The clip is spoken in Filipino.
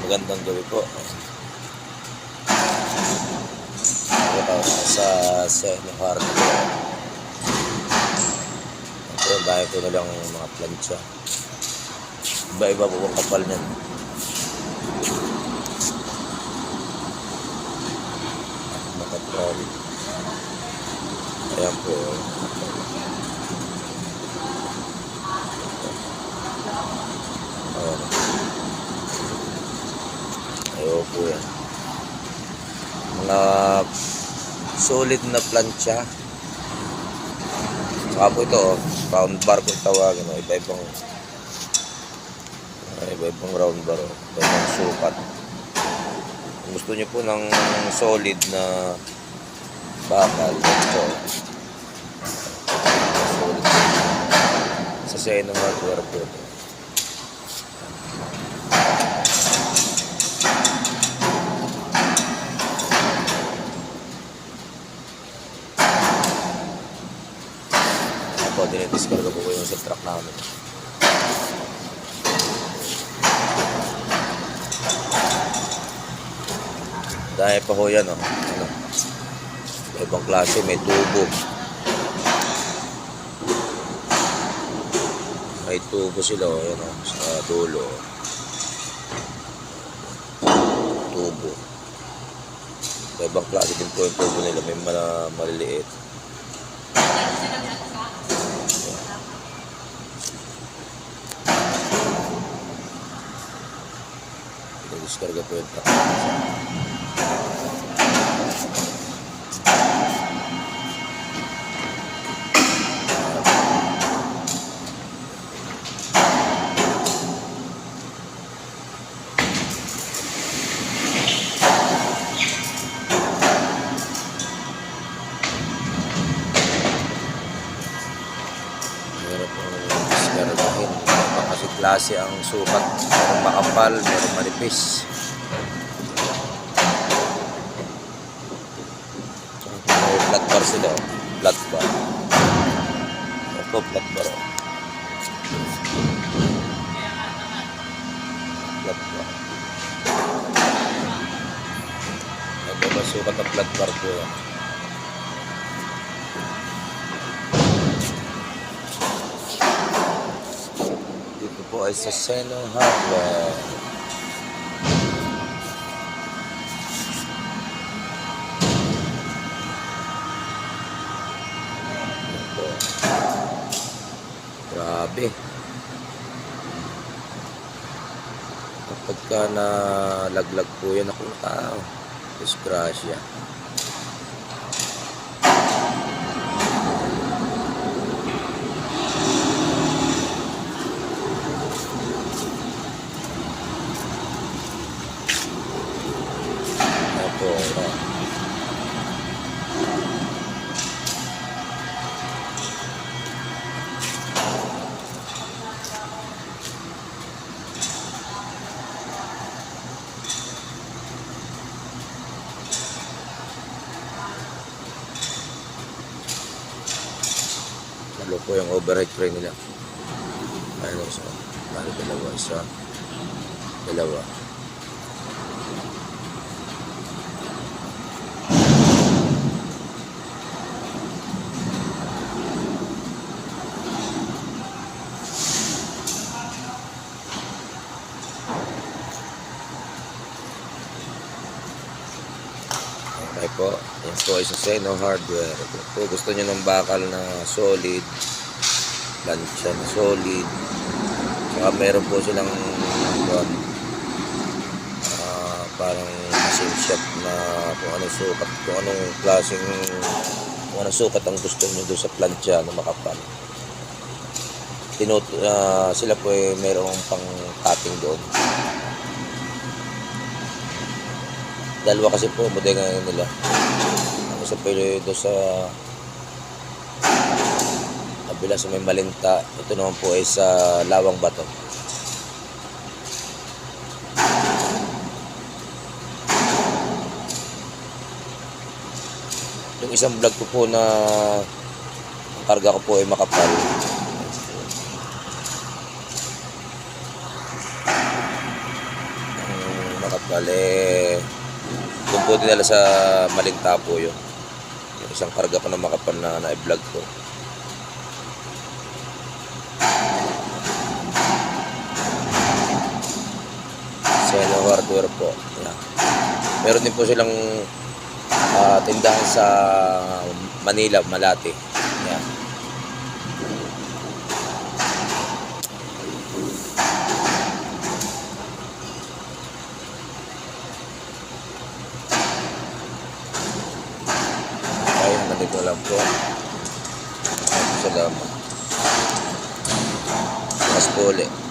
Magandang gabi po. Sa Seno Hardware. Ito, dahil ko na lang mga plancha. Iba-iba po ang kapal niyan. Makapal. Ayan po. Ayan. Ayaw po yan. Mga solid na plancha. Saka po ito, round bar kung tawagin. Iba-ibang round bar. Iba-ibang sukat. Kung gusto niyo po ng solid na bakal, ito. Solid. Sa Seno Hardware po ito. Dinidiscarga po yung sa truck namin. Dahil pa ho yan, ibang klase, may tubo. May tubo sila, sa dulo. Tubo. Ibang klase din po yung tubo nila, may maliliit. Discarga po yung truck. Meron po discargahin. Kasi klase ang sukat. Merong makapal, merong manipis. May flat bar sila. Flat bar. Ito, flat bar. Flat bar. Ito ba sukat ng flat bar po yan. Dito po ay sa Seno Hardware. Grabe. Kapag ka nalaglag po yan akong tao, disgrasya. Ito, lalo po yung overhead crane nila. Ano isa? Bali dalawa. Isa. Dalawa. Okay po, yan po ay sa Seno Hardware. Kung po gusto nyo ng bakal na solid, plancha na solid, saka meron po silang parang machine shop na kung anong sukat, kung anong klaseng, kung anong sukat ang gusto nyo doon sa plancha na makapal. Sila po ay merong pang cutting doon. Dalawa kasi po, bodega nila. Ang isa po doon sa kabila sa may Malinta. Ito naman po ay sa Lawang Bato. Yung isang vlog ko po na ang karga ko po ay makapal. Bale, doon po dinala sa Malintapo yun. Yung isang karga pa ng Makapan na na-vlog ko. Seno Hardware po. Yan. Meron din po silang tindahan sa Manila, Malate. Yan. Okay, nandito lang po. Salamat. Mas po ulit.